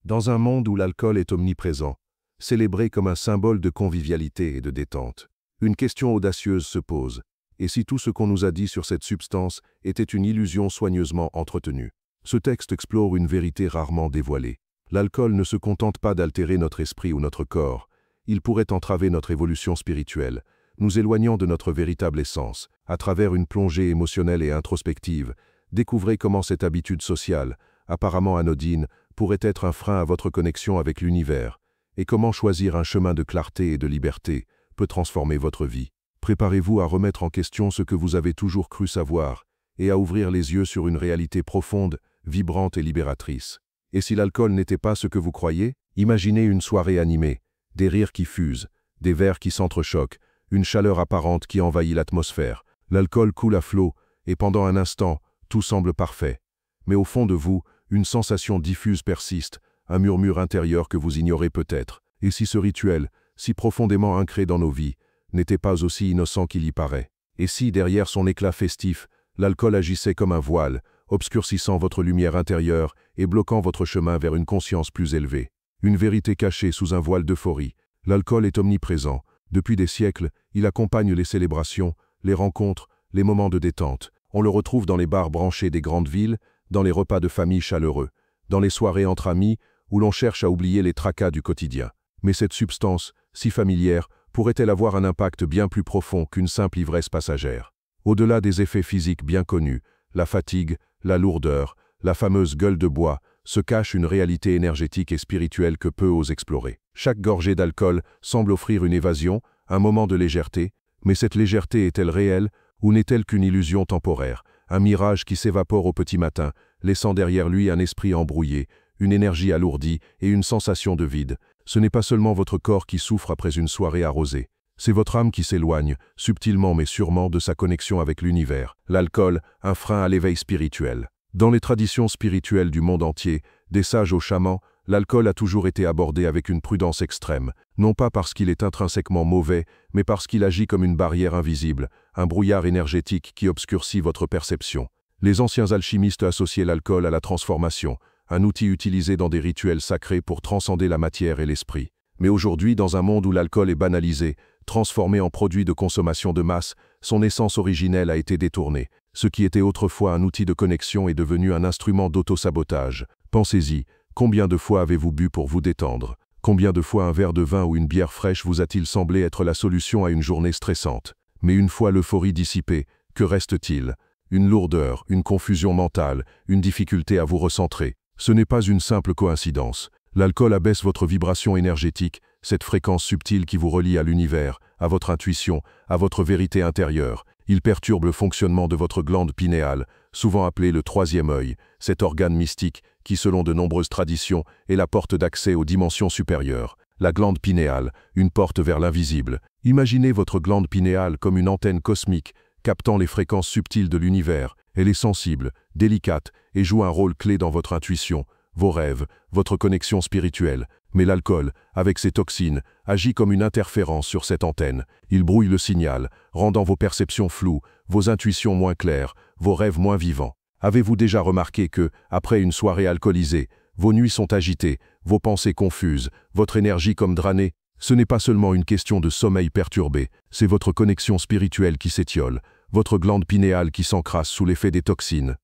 Dans un monde où l'alcool est omniprésent, célébré comme un symbole de convivialité et de détente, une question audacieuse se pose. Et si tout ce qu'on nous a dit sur cette substance était une illusion soigneusement entretenue? Ce texte explore une vérité rarement dévoilée. L'alcool ne se contente pas d'altérer notre esprit ou notre corps. Il pourrait entraver notre évolution spirituelle, nous éloignant de notre véritable essence. À travers une plongée émotionnelle et introspective, découvrez comment cette habitude sociale, apparemment anodine, pourrait être un frein à votre connexion avec l'univers, et comment choisir un chemin de clarté et de liberté peut transformer votre vie. Préparez-vous à remettre en question ce que vous avez toujours cru savoir, et à ouvrir les yeux sur une réalité profonde, vibrante et libératrice. Et si l'alcool n'était pas ce que vous croyez, imaginez une soirée animée, des rires qui fusent, des verres qui s'entrechoquent, une chaleur apparente qui envahit l'atmosphère. L'alcool coule à flot, et pendant un instant, tout semble parfait. Mais au fond de vous, une sensation diffuse persiste, un murmure intérieur que vous ignorez peut-être. Et si ce rituel, si profondément ancré dans nos vies, n'était pas aussi innocent qu'il y paraît? Et si, derrière son éclat festif, l'alcool agissait comme un voile, obscurcissant votre lumière intérieure et bloquant votre chemin vers une conscience plus élevée? Une vérité cachée sous un voile d'euphorie. L'alcool est omniprésent. Depuis des siècles, il accompagne les célébrations, les rencontres, les moments de détente. On le retrouve dans les bars branchés des grandes villes, dans les repas de famille chaleureux, dans les soirées entre amis où l'on cherche à oublier les tracas du quotidien. Mais cette substance, si familière, pourrait-elle avoir un impact bien plus profond qu'une simple ivresse passagère? Au-delà des effets physiques bien connus, la fatigue, la lourdeur, la fameuse gueule de bois, se cache une réalité énergétique et spirituelle que peu osent explorer. Chaque gorgée d'alcool semble offrir une évasion, un moment de légèreté, mais cette légèreté est-elle réelle ou n'est-elle qu'une illusion temporaire, un mirage qui s'évapore au petit matin, laissant derrière lui un esprit embrouillé, une énergie alourdie et une sensation de vide? Ce n'est pas seulement votre corps qui souffre après une soirée arrosée, c'est votre âme qui s'éloigne, subtilement mais sûrement, de sa connexion avec l'univers. L'alcool, un frein à l'éveil spirituel. Dans les traditions spirituelles du monde entier, des sages aux chamans, l'alcool a toujours été abordé avec une prudence extrême, non pas parce qu'il est intrinsèquement mauvais, mais parce qu'il agit comme une barrière invisible, un brouillard énergétique qui obscurcit votre perception. Les anciens alchimistes associaient l'alcool à la transformation, un outil utilisé dans des rituels sacrés pour transcender la matière et l'esprit. Mais aujourd'hui, dans un monde où l'alcool est banalisé, transformé en produit de consommation de masse, son essence originelle a été détournée. Ce qui était autrefois un outil de connexion est devenu un instrument d'auto-sabotage. Pensez-y, combien de fois avez-vous bu pour vous détendre? Combien de fois un verre de vin ou une bière fraîche vous a-t-il semblé être la solution à une journée stressante? Mais une fois l'euphorie dissipée, que reste-t-il? Une lourdeur, une confusion mentale, une difficulté à vous recentrer. Ce n'est pas une simple coïncidence. L'alcool abaisse votre vibration énergétique, cette fréquence subtile qui vous relie à l'univers, à votre intuition, à votre vérité intérieure. Il perturbe le fonctionnement de votre glande pinéale, souvent appelée le troisième œil, cet organe mystique qui, selon de nombreuses traditions, est la porte d'accès aux dimensions supérieures. La glande pinéale, une porte vers l'invisible. Imaginez votre glande pinéale comme une antenne cosmique, captant les fréquences subtiles de l'univers. Elle est sensible, délicate et joue un rôle clé dans votre intuition, vos rêves, votre connexion spirituelle. Mais l'alcool, avec ses toxines, agit comme une interférence sur cette antenne. Il brouille le signal, rendant vos perceptions floues, vos intuitions moins claires, vos rêves moins vivants. Avez-vous déjà remarqué que, après une soirée alcoolisée, vos nuits sont agitées, vos pensées confuses, votre énergie comme dranée? Ce n'est pas seulement une question de sommeil perturbé, c'est votre connexion spirituelle qui s'étiole, votre glande pinéale qui s'encrasse sous l'effet des toxines.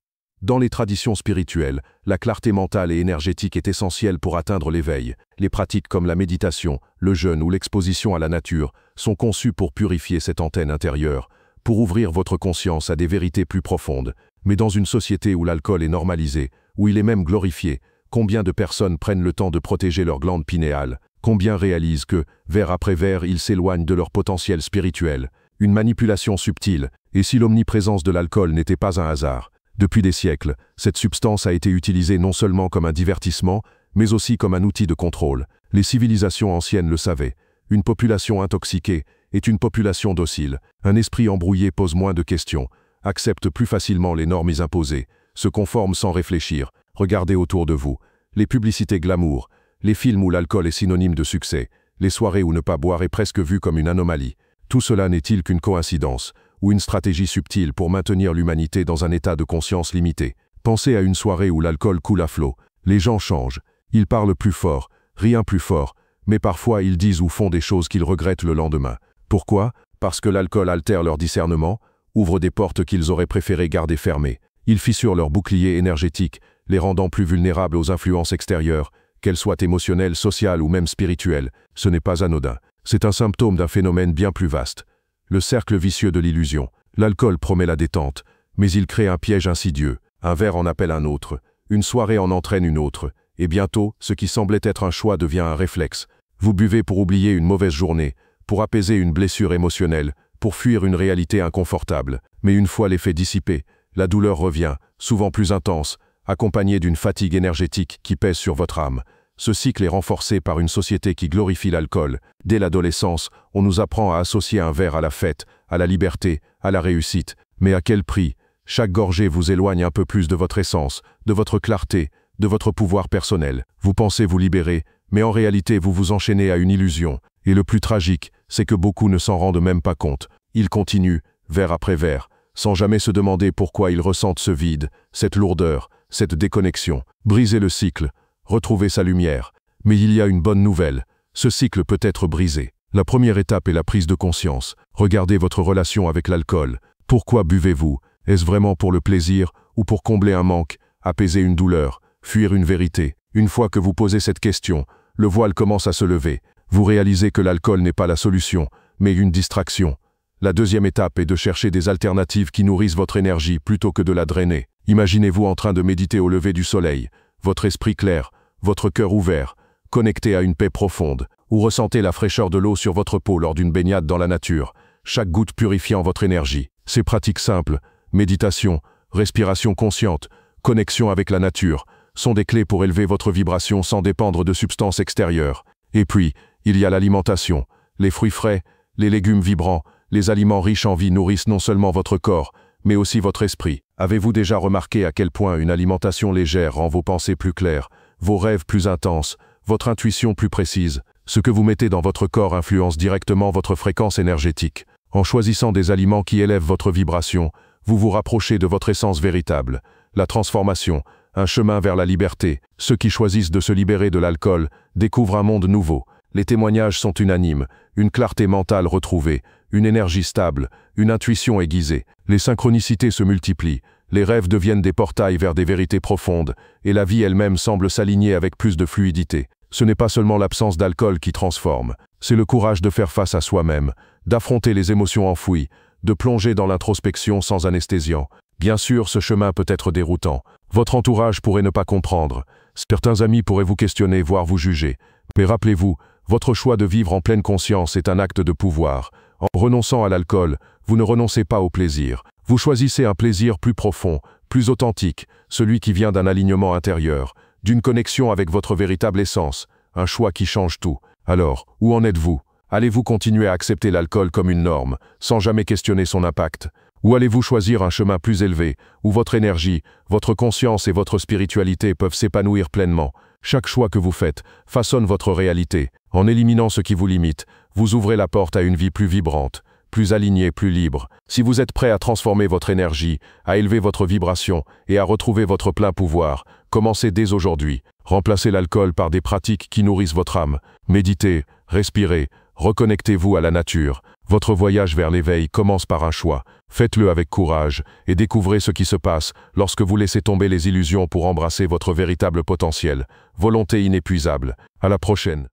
Dans les traditions spirituelles, la clarté mentale et énergétique est essentielle pour atteindre l'éveil. Les pratiques comme la méditation, le jeûne ou l'exposition à la nature sont conçues pour purifier cette antenne intérieure, pour ouvrir votre conscience à des vérités plus profondes. Mais dans une société où l'alcool est normalisé, où il est même glorifié, combien de personnes prennent le temps de protéger leur glande pinéale? Combien réalisent que, verre après verre, ils s'éloignent de leur potentiel spirituel? Une manipulation subtile. Et si l'omniprésence de l'alcool n'était pas un hasard? Depuis des siècles, cette substance a été utilisée non seulement comme un divertissement, mais aussi comme un outil de contrôle. Les civilisations anciennes le savaient. Une population intoxiquée est une population docile. Un esprit embrouillé pose moins de questions, accepte plus facilement les normes imposées, se conforme sans réfléchir. Regardez autour de vous. Les publicités glamour, les films où l'alcool est synonyme de succès, les soirées où ne pas boire est presque vu comme une anomalie. Tout cela n'est-il qu'une coïncidence ou une stratégie subtile pour maintenir l'humanité dans un état de conscience limité? Pensez à une soirée où l'alcool coule à flot. Les gens changent. Ils parlent plus fort, rien plus fort, mais parfois ils disent ou font des choses qu'ils regrettent le lendemain. Pourquoi? Parce que l'alcool altère leur discernement, ouvre des portes qu'ils auraient préféré garder fermées. Il fissure leur bouclier énergétique, les rendant plus vulnérables aux influences extérieures, qu'elles soient émotionnelles, sociales ou même spirituelles. Ce n'est pas anodin. C'est un symptôme d'un phénomène bien plus vaste. Le cercle vicieux de l'illusion. L'alcool promet la détente, mais il crée un piège insidieux. Un verre en appelle un autre, une soirée en entraîne une autre, et bientôt, ce qui semblait être un choix devient un réflexe. Vous buvez pour oublier une mauvaise journée, pour apaiser une blessure émotionnelle, pour fuir une réalité inconfortable. Mais une fois l'effet dissipé, la douleur revient, souvent plus intense, accompagnée d'une fatigue énergétique qui pèse sur votre âme. Ce cycle est renforcé par une société qui glorifie l'alcool. Dès l'adolescence, on nous apprend à associer un verre à la fête, à la liberté, à la réussite. Mais à quel prix? Chaque gorgée vous éloigne un peu plus de votre essence, de votre clarté, de votre pouvoir personnel. Vous pensez vous libérer, mais en réalité vous vous enchaînez à une illusion. Et le plus tragique, c'est que beaucoup ne s'en rendent même pas compte. Ils continuent, verre après verre, sans jamais se demander pourquoi ils ressentent ce vide, cette lourdeur, cette déconnexion. Brisez le cycle, retrouvez sa lumière. Mais il y a une bonne nouvelle, ce cycle peut être brisé. La première étape est la prise de conscience. Regardez votre relation avec l'alcool. Pourquoi buvez-vous? Est-ce vraiment pour le plaisir ou pour combler un manque, apaiser une douleur, fuir une vérité? Une fois que vous posez cette question, le voile commence à se lever. Vous réalisez que l'alcool n'est pas la solution, mais une distraction. La deuxième étape est de chercher des alternatives qui nourrissent votre énergie plutôt que de la drainer. Imaginez-vous en train de méditer au lever du soleil, votre esprit clair, votre cœur ouvert, connecté à une paix profonde, ou ressentez la fraîcheur de l'eau sur votre peau lors d'une baignade dans la nature, chaque goutte purifiant votre énergie. Ces pratiques simples, méditation, respiration consciente, connexion avec la nature, sont des clés pour élever votre vibration sans dépendre de substances extérieures. Et puis, il y a l'alimentation. Les fruits frais, les légumes vibrants, les aliments riches en vie nourrissent non seulement votre corps, mais aussi votre esprit. Avez-vous déjà remarqué à quel point une alimentation légère rend vos pensées plus claires, vos rêves plus intenses, votre intuition plus précise? Ce que vous mettez dans votre corps influence directement votre fréquence énergétique. En choisissant des aliments qui élèvent votre vibration, vous vous rapprochez de votre essence véritable. La transformation, un chemin vers la liberté. Ceux qui choisissent de se libérer de l'alcool découvrent un monde nouveau. Les témoignages sont unanimes, une clarté mentale retrouvée, une énergie stable, une intuition aiguisée. Les synchronicités se multiplient, les rêves deviennent des portails vers des vérités profondes, et la vie elle-même semble s'aligner avec plus de fluidité. Ce n'est pas seulement l'absence d'alcool qui transforme, c'est le courage de faire face à soi-même, d'affronter les émotions enfouies, de plonger dans l'introspection sans anesthésiant. Bien sûr, ce chemin peut être déroutant. Votre entourage pourrait ne pas comprendre. Certains amis pourraient vous questionner, voire vous juger. Mais rappelez-vous, votre choix de vivre en pleine conscience est un acte de pouvoir. En renonçant à l'alcool, vous ne renoncez pas au plaisir. Vous choisissez un plaisir plus profond, plus authentique, celui qui vient d'un alignement intérieur, d'une connexion avec votre véritable essence, un choix qui change tout. Alors, où en êtes-vous? Allez-vous continuer à accepter l'alcool comme une norme, sans jamais questionner son impact? Ou allez-vous choisir un chemin plus élevé, où votre énergie, votre conscience et votre spiritualité peuvent s'épanouir pleinement? Chaque choix que vous faites façonne votre réalité. En éliminant ce qui vous limite, vous ouvrez la porte à une vie plus vibrante, plus alignée, plus libre. Si vous êtes prêt à transformer votre énergie, à élever votre vibration et à retrouver votre plein pouvoir, commencez dès aujourd'hui. Remplacez l'alcool par des pratiques qui nourrissent votre âme. Méditez, respirez, reconnectez-vous à la nature. Votre voyage vers l'éveil commence par un choix. Faites-le avec courage et découvrez ce qui se passe lorsque vous laissez tomber les illusions pour embrasser votre véritable potentiel. Volonté inépuisable. À la prochaine.